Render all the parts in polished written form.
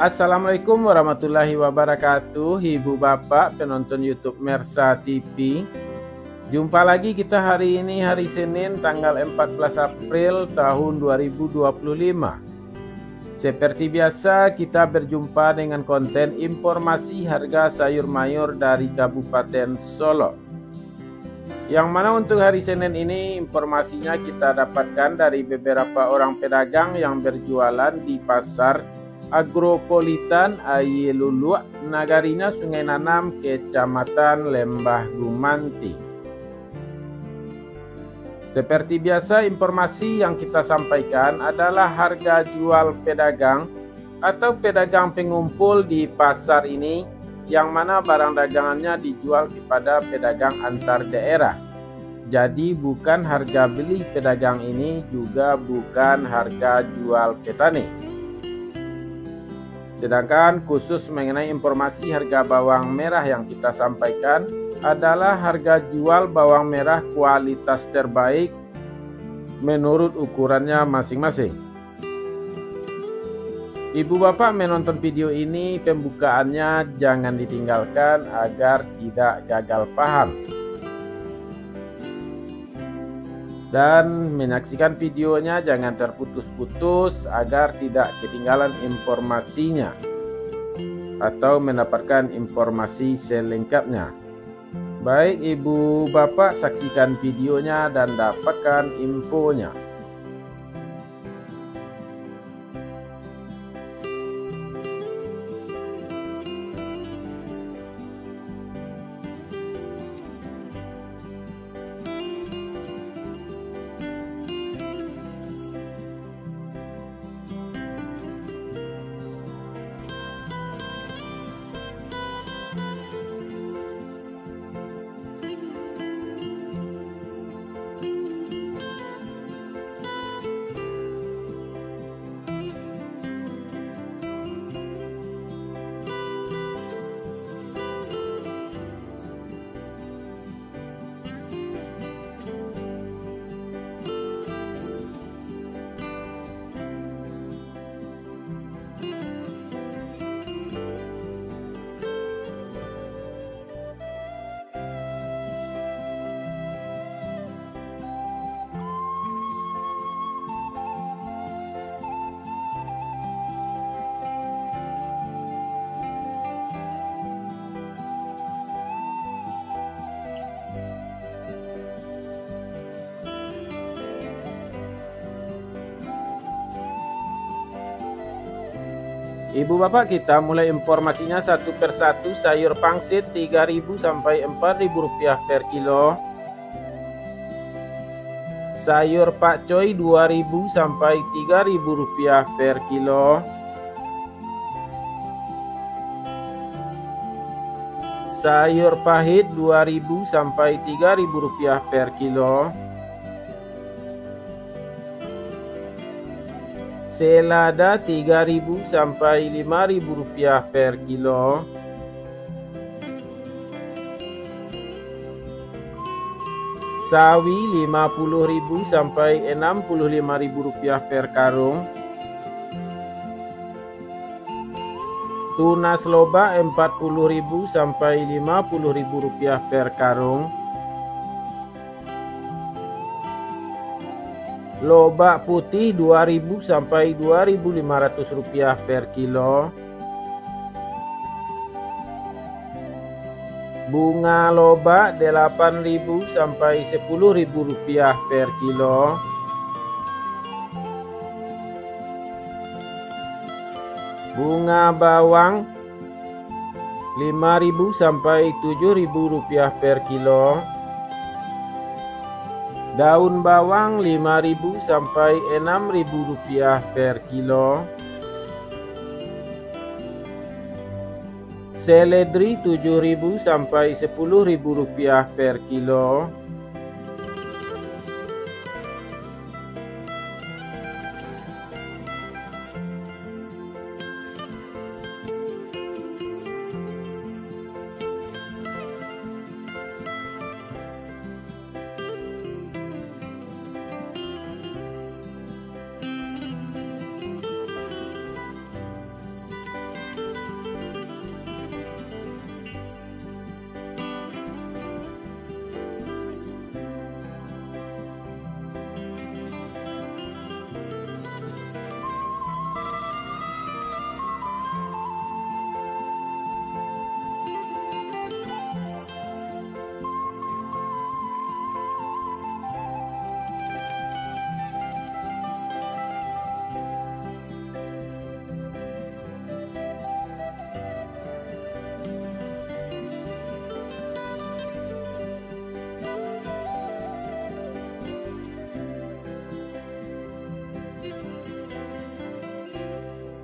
Assalamualaikum warahmatullahi wabarakatuh, Ibu Bapak penonton YouTube Mersa TV. Jumpa lagi kita hari ini, hari Senin tanggal 14 April tahun 2025. Seperti biasa kita berjumpa dengan konten informasi harga sayur mayur dari Kabupaten Solo. Yang mana untuk hari Senin ini informasinya kita dapatkan dari beberapa orang pedagang yang berjualan di pasar Agropolitan Ayelulu, Nagarinya Sungai Nanam, Kecamatan Lembah Gumanti. Seperti biasa, informasi yang kita sampaikan adalah harga jual pedagang atau pedagang pengumpul di pasar ini, yang mana barang dagangannya dijual kepada pedagang antar daerah. Jadi bukan harga beli pedagang ini, juga bukan harga jual petani. Sedangkan khusus mengenai informasi harga bawang merah yang kita sampaikan adalah harga jual bawang merah kualitas terbaik menurut ukurannya masing-masing. Ibu Bapak menonton video ini, pembukaannya jangan ditinggalkan agar tidak gagal paham. Dan menyaksikan videonya jangan terputus-putus agar tidak ketinggalan informasinya atau mendapatkan informasi selengkapnya. Baik Ibu Bapak, saksikan videonya dan dapatkan infonya. Ibu Bapak, kita mulai informasinya satu persatu. Sayur pangsit 3.000 sampai 4.000 rupiah per kilo. Sayur pakcoy 2.000 sampai 3.000 rupiah per kilo. Sayur pahit 2.000 sampai 3.000 rupiah per kilo. Selada 3.000 sampai 5.000 rupiah per kilo. Sawi 50.000 sampai 65.000 rupiah per karung. Tunas loba 40.000 sampai 50.000 rupiah per karung. Lobak putih 2.000 sampai 2.500 rupiah per kilo. Bunga lobak 8.000 sampai 10.000 rupiah per kilo. Bunga bawang 5.000 sampai 7.000 rupiah per kilo. Daun bawang 5.000 sampai 6.000 rupiah per kilo. Seledri 7.000 sampai 10.000 rupiah per kilo.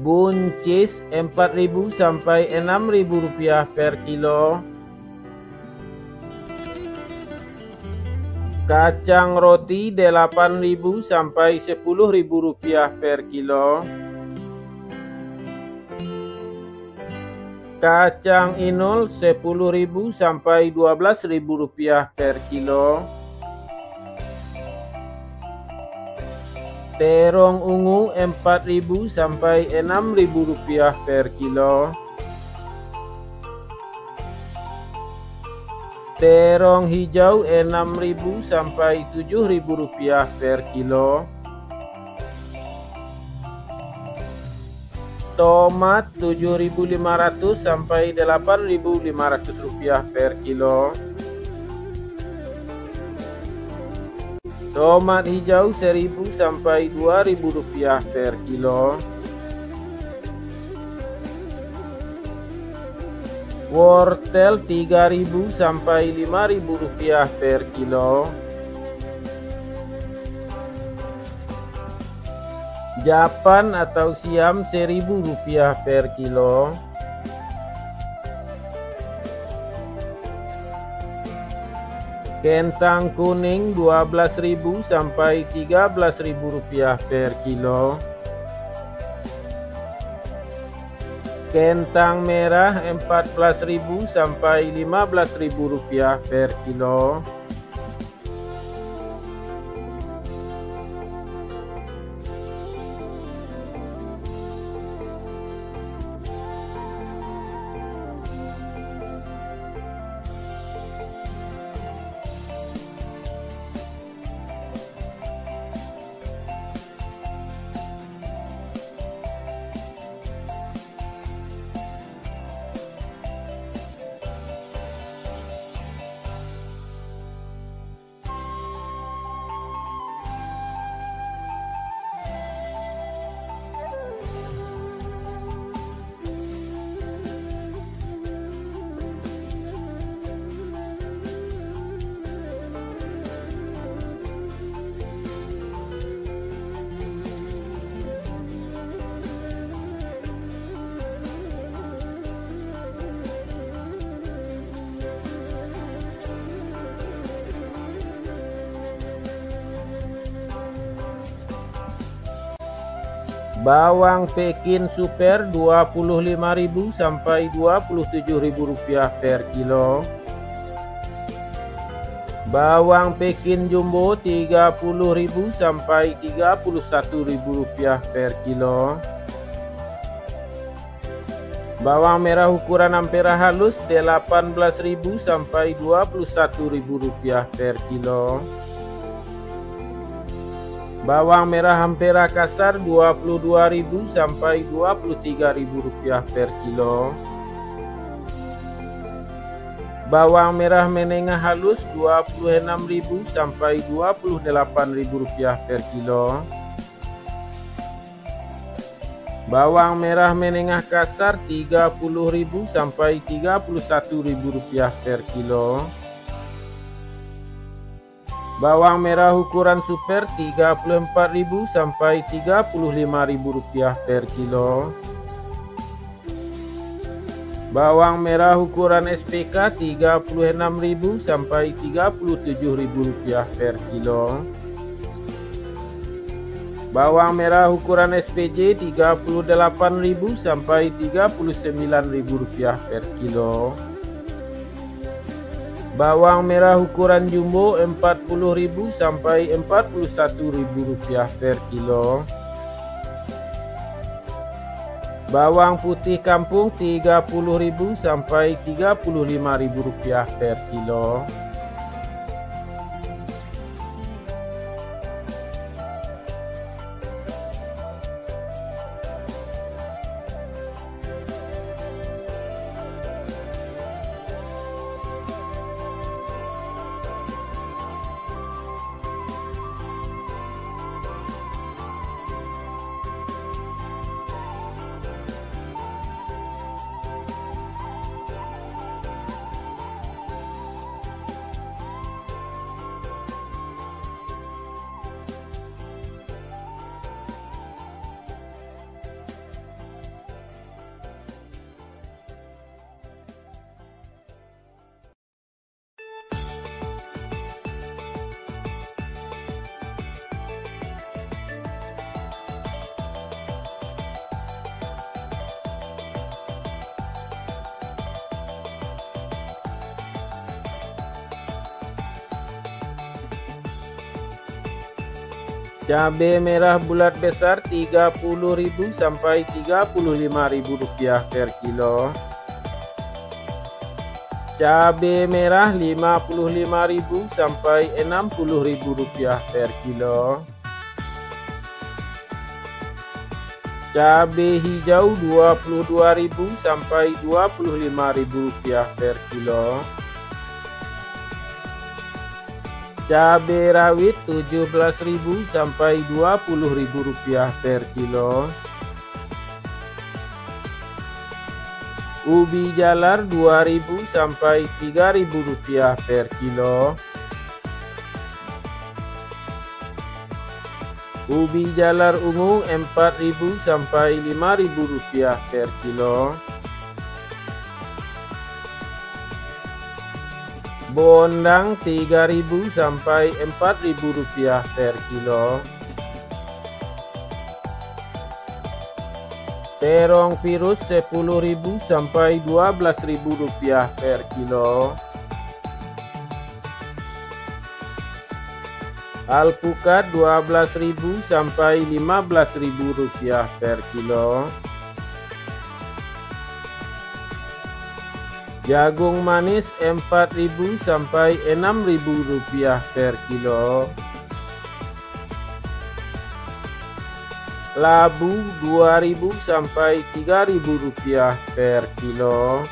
Buncis 4.000 sampai 6.000 rupiah per kilo. Kacang roti 8.000 sampai 10.000 rupiah per kilo. Kacang inul 10.000 sampai 12.000 rupiah per kilo. Terong ungu 4.000 sampai 6.000 rupiah per kilo. Terong hijau 6.000 sampai 7.000 rupiah per kilo. Tomat 7.500 sampai 8.500 rupiah per kilo. Tomat hijau 1.000 sampai 2.000 rupiah per kilo. Wortel 3.000 sampai 5.000 rupiah per kilo. Japan atau siam 1.000 rupiah per kilo. Kentang kuning 12.000 sampai 13.000 rupiah per kilo. Kentang merah 14.000 sampai 15.000 rupiah per kilo. Bawang Pekin super 25.000 sampai 27.000 rupiah per kilo. Bawang Pekin jumbo 30.000 sampai 31.000 rupiah per kilo. Bawang merah ukuran ampera halus 18.000 sampai 21.000 rupiah per kilo. Bawang merah ampera kasar 22.000 sampai 23.000 rupiah per kilo. Bawang merah menengah halus 26.000 sampai 28.000 rupiah per kilo. Bawang merah menengah kasar 30.000 sampai 31.000 rupiah per kilo. Bawang merah ukuran super 34.000 sampai 35.000 rupiah per kilo. Bawang merah ukuran SPK 36.000 sampai 37.000 rupiah per kilo. Bawang merah ukuran SPJ 38.000 sampai 39.000 rupiah per kilo. Bawang merah ukuran jumbo 40.000 sampai 41.000 rupiah per kilo. Bawang putih kampung 30.000 sampai 35.000 rupiah per kilo. Cabai merah bulat besar Rp30.000 sampai Rp35.000 per kilo. Cabai merah Rp55.000 sampai Rp60.000 per kilo. Cabai hijau Rp22.000 sampai Rp25.000 per kilo. Cabai rawit Rp17.000 sampai Rp20.000 per kilo. Ubi jalar Rp2.000 sampai Rp3.000 per kilo. Ubi jalar ungu Rp4.000 sampai Rp5.000 per kilo. Bondang Rp3.000 sampai Rp4.000 per kilo. Terong virus Rp10.000 sampai Rp12.000 per kilo. Alpukat Rp12.000 sampai Rp15.000 per kilo. Jagung manis Rp4.000 sampai Rp6.000 per kilo. Labu Rp2.000 sampai Rp3.000 per kilo.